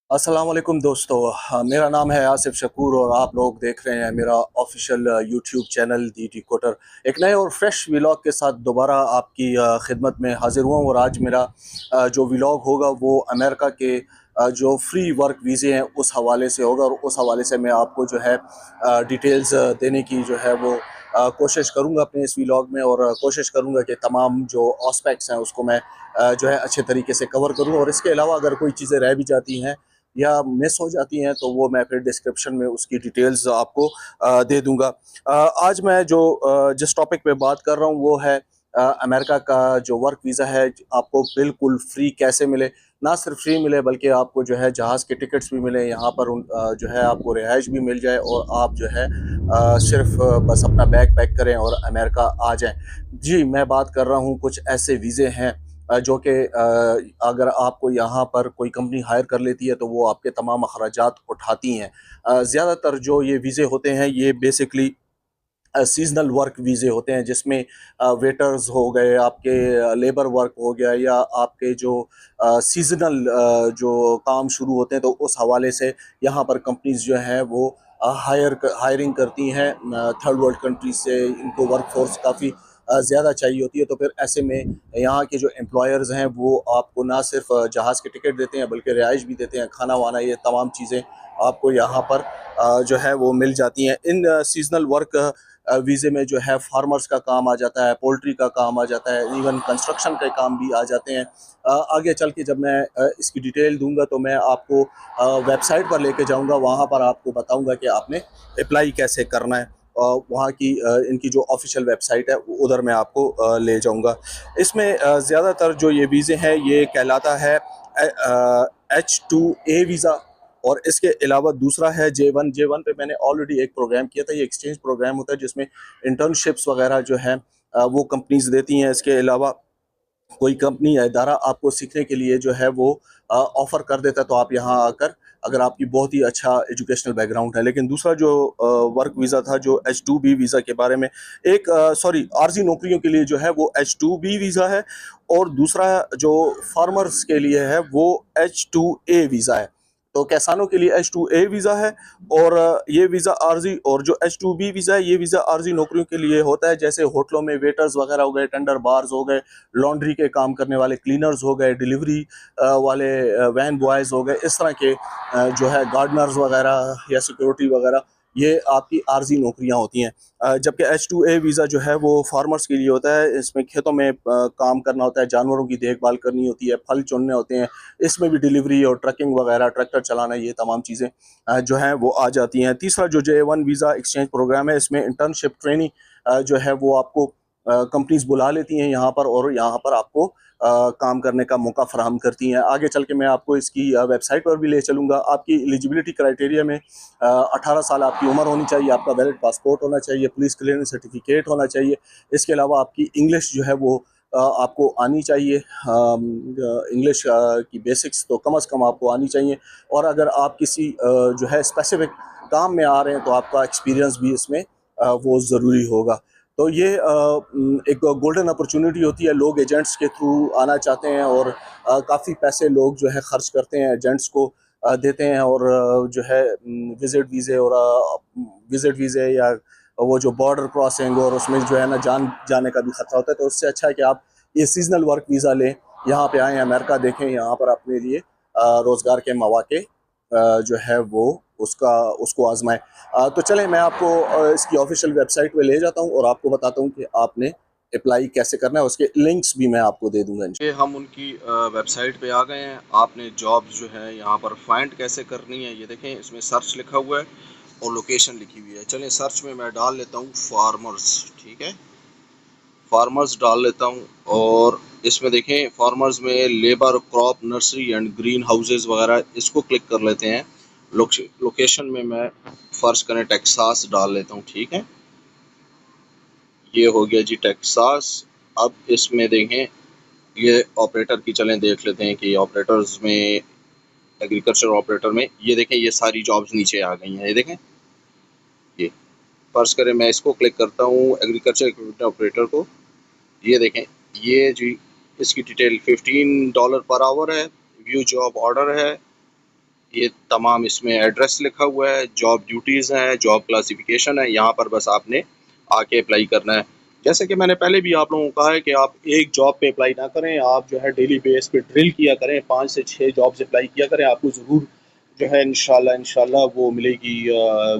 अस्सलाम वालेकुम दोस्तों। मेरा नाम है आसिफ शकूर और आप लोग देख रहे हैं मेरा ऑफिशियल यूट्यूब चैनल दी डिकोडर। एक नए और फ्रेश व्लॉग के साथ दोबारा आपकी खिदमत में हाजिर हुआ हूँ और आज मेरा जो व्लॉग होगा वो अमेरिका के जो फ्री वर्क वीज़े हैं उस हवाले से होगा और उस हवाले से मैं आपको जो है डिटेल्स देने की जो है वो कोशिश करूँगा अपने इस व्लॉग में, और कोशिश करूँगा कि तमाम जो एस्पेक्ट्स हैं उसको मैं जो है अच्छे तरीके से कवर करूँ। और इसके अलावा अगर कोई चीज़ें रह भी जाती हैं या मिस हो जाती हैं तो वो मैं फिर डिस्क्रिप्शन में उसकी डिटेल्स आपको दे दूंगा। आज मैं जो जिस टॉपिक पे बात कर रहा हूँ वो है अमेरिका का जो वर्क वीज़ा है आपको बिल्कुल फ्री कैसे मिले। ना सिर्फ फ्री मिले बल्कि आपको जो है जहाज़ के टिकट्स भी मिले, यहाँ पर जो है आपको रिहाइश भी मिल जाए और आप जो है सिर्फ बस अपना बैग पैक करें और अमेरिका आ जाएं। जी, मैं बात कर रहा हूँ कुछ ऐसे वीज़े हैं जो कि अगर आपको यहाँ पर कोई कंपनी हायर कर लेती है तो वो आपके तमाम अखराजात उठाती हैं। ज़्यादातर जो ये वीज़े होते हैं ये बेसिकली सीज़नल वर्क वीज़े होते हैं, जिसमें वेटर्स हो गए, आपके लेबर वर्क हो गया, या आपके जो सीज़नल जो काम शुरू होते हैं तो उस हवाले से यहाँ पर कंपनीज़ जो हैं वो हायरिंग करती हैं थर्ड वर्ल्ड कंट्रीज से। इनको वर्क फोर्स काफ़ी ज़्यादा चाहिए होती है, तो फिर ऐसे में यहाँ के जो एम्प्लॉयर्स हैं वो आपको ना सिर्फ जहाज़ के टिकट देते हैं बल्कि रिहाइश भी देते हैं, खाना वाना, ये तमाम चीज़ें आपको यहाँ पर जो है वो मिल जाती हैं। इन सीज़नल वर्क वीज़े में जो है फार्मर्स का काम आ जाता है, पोल्ट्री का काम आ जाता है, इवन कंस्ट्रक्शन के काम भी आ जाते हैं। आगे चल के जब मैं इसकी डिटेल दूंगा तो मैं आपको वेबसाइट पर लेके जाऊंगा, वहाँ पर आपको बताऊंगा कि आपने अप्लाई कैसे करना है। वहाँ की इनकी जो ऑफिशियल वेबसाइट है उधर मैं आपको ले जाऊंगा। इसमें ज़्यादातर जो ये वीज़े हैं ये कहलाता है H2A वीज़ा, और इसके अलावा दूसरा है J1। J1 पे मैंने ऑलरेडी एक प्रोग्राम किया था। ये एक्सचेंज प्रोग्राम होता है जिसमें इंटर्नशिप्स वगैरह जो है वो कंपनीज देती हैं। इसके अलावा कोई कंपनी या इदारा आपको सीखने के लिए जो है वो ऑफर कर देता है तो आप यहाँ आकर, अगर आपकी बहुत ही अच्छा एजुकेशनल बैकग्राउंड है। लेकिन दूसरा जो वर्क वीज़ा था, जो H2B वीज़ा के बारे में, एक सॉरी आर्जी नौकरियों के लिए जो है वो H2B वीज़ा है, और दूसरा जो फार्मर्स के लिए है वो H2A वीज़ा है। तो किसानों के लिए H2A वीज़ा है, और ये वीज़ा आर्जी, और जो H2B वीज़ा है ये वीज़ा आर्जी नौकरियों के लिए होता है, जैसे होटलों में वेटर्स वगैरह हो गए, टेंडर बार्स हो गए, लॉन्ड्री के काम करने वाले क्लीनर्स हो गए, डिलीवरी वाले वैन बॉयज़ हो गए, इस तरह के जो है गार्डनर्स वगैरह या सिक्योरिटी वगैरह, ये आपकी आर्जी नौकरियां होती हैं। जबकि H2A वीज़ा जो है वो फार्मर्स के लिए होता है। इसमें खेतों में काम करना होता है, जानवरों की देखभाल करनी होती है, फल चुनने होते हैं, इसमें भी डिलीवरी और ट्रकिंग वगैरह, ट्रैक्टर चलाना, ये तमाम चीज़ें जो हैं वो आ जाती हैं। तीसरा जो J1 वीज़ा एक्सचेंज प्रोग्राम है, इसमें इंटर्नशिप ट्रेनिंग जो है वो आपको कंपनीज बुला लेती हैं यहाँ पर, और यहाँ पर आपको काम करने का मौका फराहम करती हैं। आगे चल के मैं आपको इसकी वेबसाइट पर भी ले चलूँगा। आपकी एलिजिबिलिटी क्राइटेरिया में 18 साल आपकी उम्र होनी चाहिए, आपका वैलिड पासपोर्ट होना चाहिए, पुलिस क्लियरेंस सर्टिफिकेट होना चाहिए। इसके अलावा आपकी इंग्लिश जो है वो आपको आनी चाहिए। इंग्लिश की बेसिक्स तो कम से कम आपको आनी चाहिए, और अगर आप किसी जो है स्पेसिफिक काम में आ रहे हैं तो आपका एक्सपीरियंस भी इसमें वो ज़रूरी होगा। तो ये एक गोल्डन अपॉर्चुनिटी होती है। लोग एजेंट्स के थ्रू आना चाहते हैं, और काफ़ी पैसे लोग जो है खर्च करते हैं, एजेंट्स को देते हैं, और जो है विजिट वीज़े या वो जो बॉर्डर क्रॉसिंग, और उसमें जो है ना जान जाने का भी खतरा होता है। तो उससे अच्छा है कि आप ये सीजनल वर्क वीज़ा लें, यहाँ पे आएँ, अमेरिका देखें, यहाँ पर अपने लिए रोज़गार के मौके जो है वो उसका उसको आजमाएं। तो चलें मैं आपको इसकी ऑफिशियल वेबसाइट पे ले जाता हूँ और आपको बताता हूँ कि आपने अप्लाई कैसे करना है। उसके लिंक्स भी मैं आपको दे दूंगा। ये हम उनकी वेबसाइट पे आ गए हैं। आपने जॉब्स जो है यहाँ पर फाइंड कैसे करनी है, ये देखें, इसमें सर्च लिखा हुआ है और लोकेशन लिखी हुई है। चलें सर्च में मैं डाल लेता हूँ फार्मर्स, ठीक है, फार्मर्स डाल लेता हूँ। और इसमें देखें फार्मर्स में labour, crop, nursery and green houses वगैरह, इसको क्लिक कर लेते हैं। लोकेशन में मैं फर्ज करें टेक्सास डाल लेता हूँ, ठीक है, ये हो गया जी टेक्सास। अब इसमें देखें ये ऑपरेटर की, चलें देख लेते हैं कि ऑपरेटर्स में, एग्रीकल्चर ऑपरेटर में, ये देखें ये सारी जॉब्स नीचे आ गई हैं। ये देखें, ये फर्ज करें मैं इसको क्लिक करता हूँ एग्रीकल्चर इक्विपमेंट ऑपरेटर को। ये देखें, ये जी इसकी डिटेल $15 पर आवर है, व्यू जॉब ऑर्डर है, ये तमाम इसमें एड्रेस लिखा हुआ है, जॉब ड्यूटीज़ हैं, जॉब क्लासिफिकेशन है, यहाँ पर बस आपने आके अप्लाई करना है। जैसे कि मैंने पहले भी आप लोगों को कहा है कि आप एक जॉब पे अप्लाई ना करें, आप जो है डेली बेस पे ड्रिल किया करें, 5 से 6 जॉब्स अप्लाई किया करें, आपको ज़रूर जो है इंशाल्लाह इंशाल्लाह वो मिलेगी,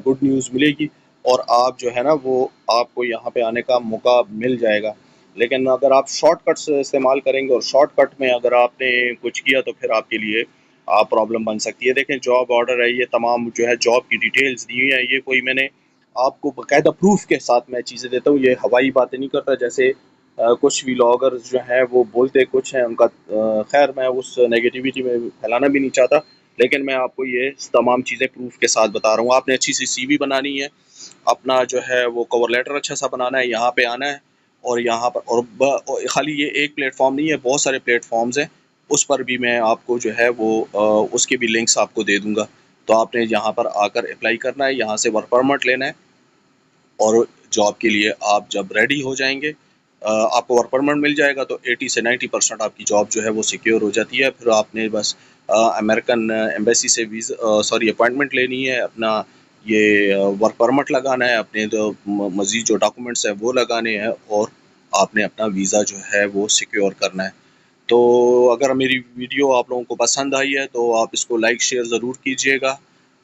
गुड न्यूज़ मिलेगी और आप जो है ना वो आपको यहाँ पे आने का मौका मिल जाएगा। लेकिन अगर आप शॉर्टकट्स इस्तेमाल करेंगे और शॉर्टकट में अगर आपने कुछ किया तो फिर आपके लिए प्रॉब्लम बन सकती है। देखें जॉब ऑर्डर है, ये तमाम जो है जॉब की डिटेल्स दी हुई है, ये कोई मैंने आपको बाकायदा प्रूफ के साथ मैं चीज़ें देता हूँ, ये हवाई बातें नहीं करता जैसे कुछ व्लॉगर्स जो हैं वो बोलते कुछ हैं, उनका खैर मैं उस नेगेटिविटी में फैलाना भी नहीं चाहता, लेकिन मैं आपको ये तमाम चीज़ें प्रूफ के साथ बता रहा हूँ। आपने अच्छी सी सीवी बनानी है, अपना जो है वो कवर लेटर अच्छा सा बनाना है, यहाँ पे आना है और यहाँ पर और खाली ये एक प्लेटफॉर्म नहीं है, बहुत सारे प्लेटफॉर्म्स हैं, उस पर भी मैं आपको जो है वो उसके भी लिंक्स आपको दे दूंगा। तो आपने यहाँ पर आकर अप्लाई करना है, यहाँ से वर्क परमिट लेना है और जॉब के लिए आप जब रेडी हो जाएंगे आपको वर्क परमिट मिल जाएगा तो 80 से 90% आपकी जॉब जो है वो सिक्योर हो जाती है। फिर आपने बस अमेरिकन एम्बेसी से वीज़ा सॉरी अपॉइंटमेंट लेनी है, अपना ये वर्क परमिट लगाना है, अपने जो मज़ीद जो डॉक्यूमेंट्स हैं वो लगाने हैं और आपने अपना वीज़ा जो है वो सिक्योर करना है। तो अगर मेरी वीडियो आप लोगों को पसंद आई है तो आप इसको लाइक शेयर ज़रूर कीजिएगा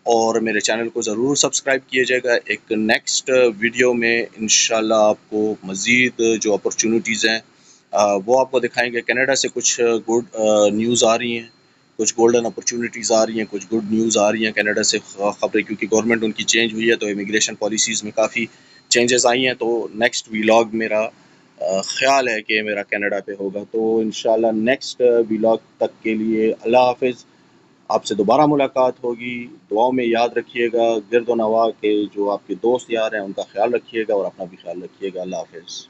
और मेरे चैनल को ज़रूर सब्सक्राइब कीजिएगा। एक नेक्स्ट वीडियो में इंशाल्लाह आपको मज़ीद जो अपॉर्चुनिटीज़ हैं वो आपको दिखाएंगे। कनाडा से कुछ गुड न्यूज़ आ रही हैं, कुछ गोल्डन अपॉर्चुनिटीज़ आ रही हैं, कुछ गुड न्यूज़ आ रही हैं कनाडा से ख़बरें, क्योंकि गवर्नमेंट उनकी चेंज हुई है तो इमिग्रेशन पॉलिसीज़ में काफ़ी चेंजेस आई हैं। तो नेक्स्ट व्लॉग मेरा ख़्याल है कि मेरा कनाडा पे होगा। तो इंशाल्लाह नेक्स्ट व्लॉग तक के लिए अल्लाह हाफ़िज़। आपसे दोबारा मुलाकात होगी। दुआओं में याद रखिएगा, गिरद नवाह के जो आपके दोस्त यार हैं उनका ख़्याल रखिएगा और अपना भी ख़्याल रखिएगा। अल्लाह हाफ़िज़।